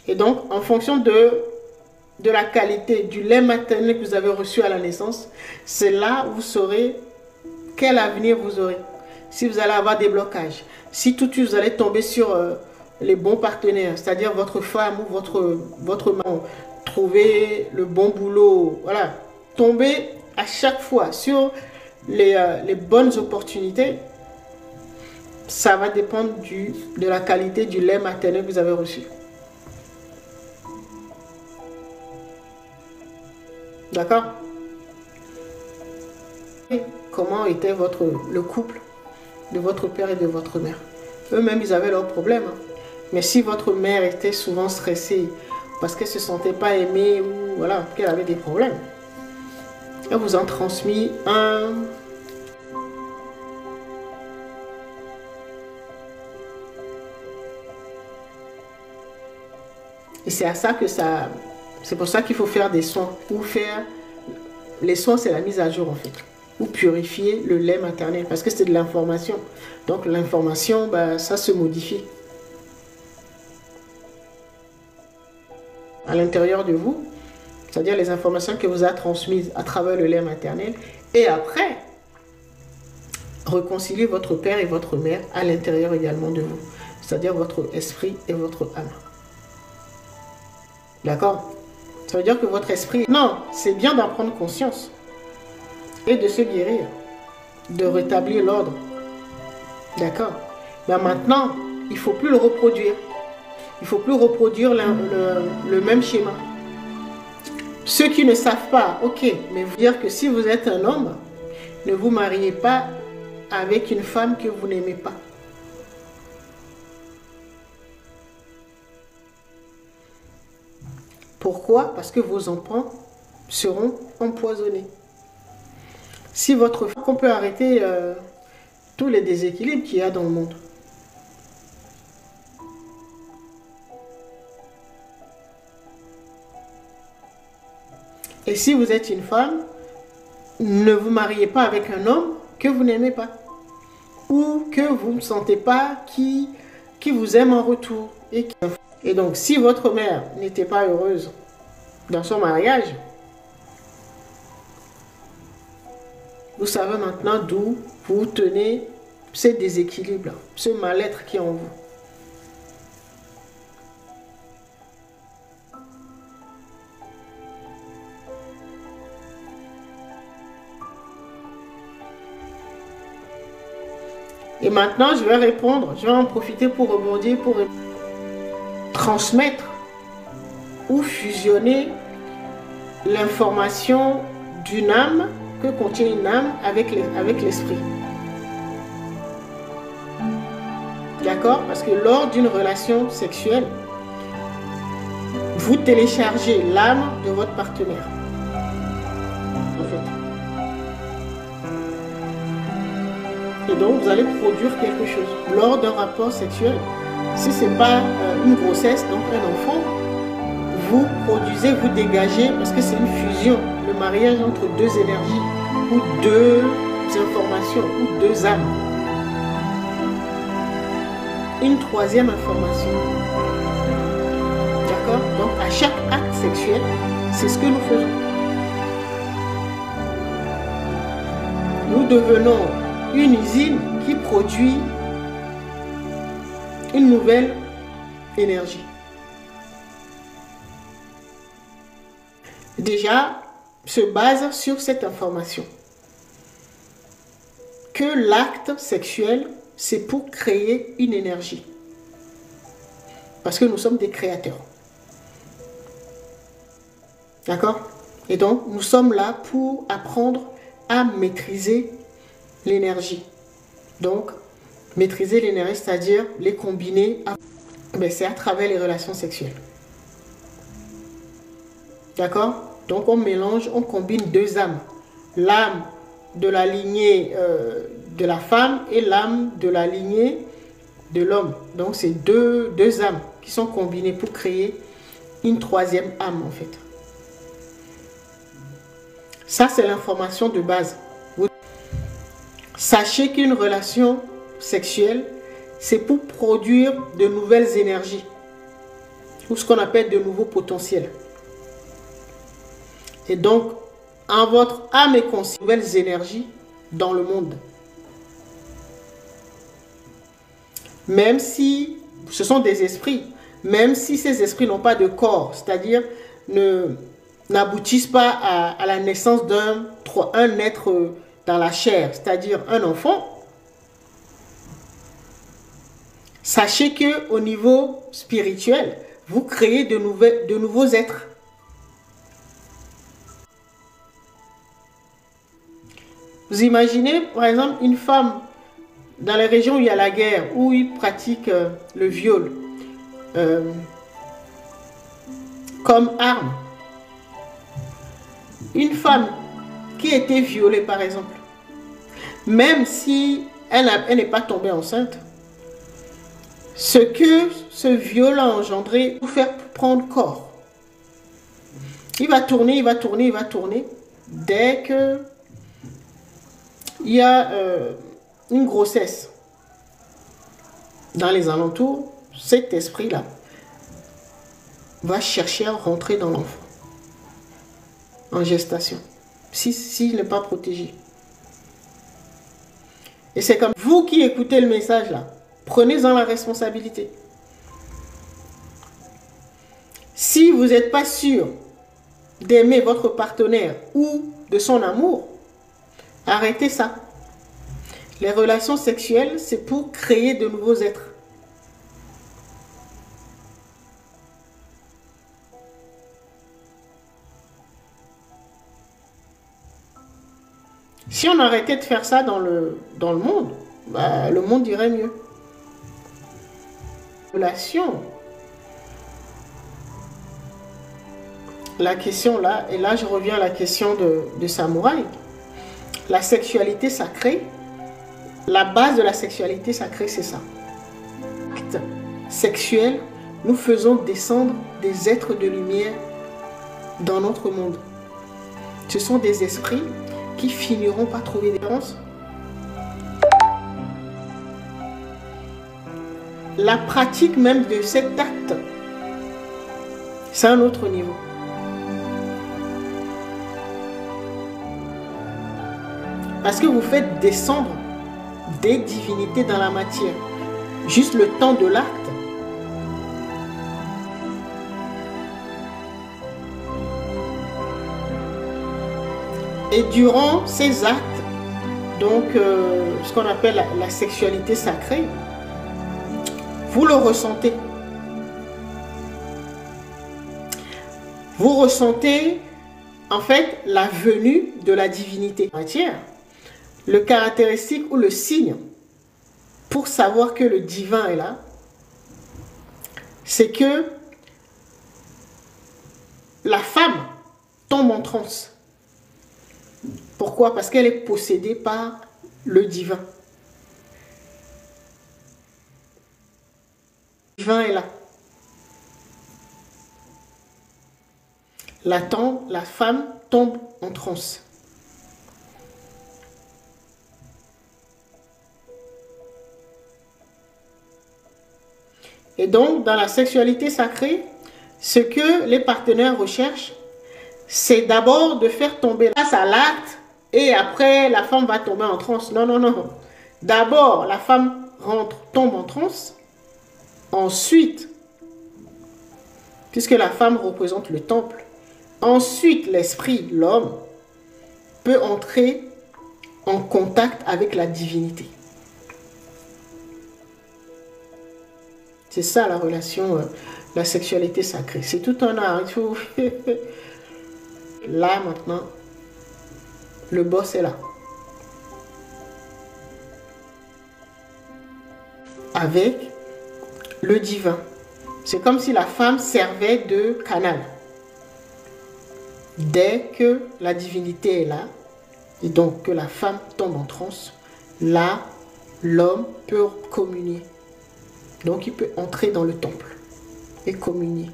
Et donc, en fonction de la qualité du lait maternel que vous avez reçu à la naissance, c'est là où vous saurez quel avenir vous aurez. Si vous allez avoir des blocages, si tout de suite vous allez tomber sur les bons partenaires, c'est-à-dire votre femme ou votre mari, trouver le bon boulot, voilà, tomber à chaque fois sur les bonnes opportunités, ça va dépendre de la qualité du lait maternel que vous avez reçu. D'accord? Comment était le couple de votre père et de votre mère? Eux-mêmes, ils avaient leurs problèmes. Hein. Mais si votre mère était souvent stressée parce qu'elle ne se sentait pas aimée ou voilà, qu'elle avait des problèmes, elle vous en transmis un... Et c'est à ça que ça... C'est pour ça qu'il faut faire des soins. Ou faire... Les soins, c'est la mise à jour en fait. Ou purifier le lait maternel. Parce que c'est de l'information. Donc l'information, bah, ça se modifie. À l'intérieur de vous, c'est-à-dire les informations que vous a transmises à travers le lait maternel. Et après, réconcilier votre père et votre mère à l'intérieur également de vous. C'est-à-dire votre esprit et votre âme. D'accord? Ça veut dire que votre esprit... Non, c'est bien d'en prendre conscience. Et de se guérir. De rétablir l'ordre. D'accord? Mais maintenant, il ne faut plus le reproduire. Il ne faut plus reproduire le même schéma. Ceux qui ne savent pas, ok, mais vous dire que si vous êtes un homme, ne vous mariez pas avec une femme que vous n'aimez pas. Pourquoi? Parce que vos enfants seront empoisonnés. Si votre femme, on peut arrêter tous les déséquilibres qu'il y a dans le monde. Et si vous êtes une femme, ne vous mariez pas avec un homme que vous n'aimez pas. Ou que vous ne sentez pas qui vous aime en retour. Et donc, si votre mère n'était pas heureuse dans son mariage, vous savez maintenant d'où vous tenez ce déséquilibre, ce mal-être qui est en vous. Et maintenant, je vais répondre, je vais en profiter pour rebondir, pour transmettre ou fusionner l'information d'une âme, que contient une âme, avec l'esprit. D'accord? Parce que lors d'une relation sexuelle, vous téléchargez l'âme de votre partenaire. En fait. Et donc, vous allez produire quelque chose lors d'un rapport sexuel. Si ce n'est pas une grossesse, donc un enfant, vous produisez, vous dégagez, parce que c'est une fusion, le mariage entre deux énergies, ou deux informations, ou deux âmes. Une troisième information. D'accord? Donc, à chaque acte sexuel, c'est ce que nous faisons. Nous devenons une usine qui produit une nouvelle énergie. Déjà, se base sur cette information que l'acte sexuel, c'est pour créer une énergie. Parce que nous sommes des créateurs. D'accord? Et donc, nous sommes là pour apprendre à maîtriser l'énergie. Donc, maîtriser l'énergie, c'est-à-dire les combiner, c'est à travers les relations sexuelles. D'accord? Donc, on mélange, on combine deux âmes. L'âme de la lignée de la femme et l'âme de la lignée de l'homme. Donc, c'est deux âmes qui sont combinées pour créer une troisième âme, en fait. Ça, c'est l'information de base. Sachez qu'une relation sexuelle, c'est pour produire de nouvelles énergies. ou ce qu'on appelle de nouveaux potentiels. Et donc, en votre âme et conscience, nouvelles énergies dans le monde. Même si ce sont des esprits, même si ces esprits n'ont pas de corps, c'est-à-dire n'aboutissent pas à la naissance d'un être dans la chair, c'est-à-dire un enfant, sachez que au niveau spirituel, vous créez de nouveaux êtres. Vous imaginez, par exemple, une femme dans les régions où il y a la guerre, où ils pratiquent le viol comme arme. Une femme qui a été violée, par exemple, même si elle n'est pas tombée enceinte, ce que ce viol a engendré, vous faire prendre corps. Il va tourner, il va tourner, il va tourner. Dès que il y a une grossesse dans les alentours, cet esprit-là va chercher à rentrer dans l'enfant en gestation, s'il n'est pas protégé. Et c'est comme vous qui écoutez le message là, prenez-en la responsabilité. Si vous n'êtes pas sûr d'aimer votre partenaire ou de son amour, arrêtez ça. Les relations sexuelles, c'est pour créer de nouveaux êtres. Si on arrêtait de faire ça dans le monde, bah, le monde irait mieux. Relation. La question là, et là je reviens à la question de Samouraï. La sexualité sacrée, la base de la sexualité sacrée, c'est ça. Acte sexuel, nous faisons descendre des êtres de lumière dans notre monde. Ce sont des esprits qui finiront par trouver des réponses. La pratique même de cet acte, c'est un autre niveau. Parce que vous faites descendre des divinités dans la matière. Juste le temps de l'acte. Et durant ces actes, donc ce qu'on appelle la sexualité sacrée, vous le ressentez. Vous ressentez en fait la venue de la divinité matière. Le caractéristique ou le signe pour savoir que le divin est là, c'est que la femme tombe en transe. Pourquoi? Parce qu'elle est possédée par le divin. Le divin est là. La femme tombe en transe. Et donc, dans la sexualité sacrée, ce que les partenaires recherchent, c'est d'abord de faire tomber grâce à l'acte et après la femme va tomber en transe. Non, non, non. D'abord, la femme tombe en transe. Ensuite, puisque la femme représente le temple, ensuite l'esprit, l'homme, peut entrer en contact avec la divinité. C'est ça la relation, la sexualité sacrée. C'est tout un art. Il faut... Là maintenant, le boss est là. Avec le divin. C'est comme si la femme servait de canal. Dès que la divinité est là, et donc que la femme tombe en transe, là, l'homme peut communier. Donc il peut entrer dans le temple et communier.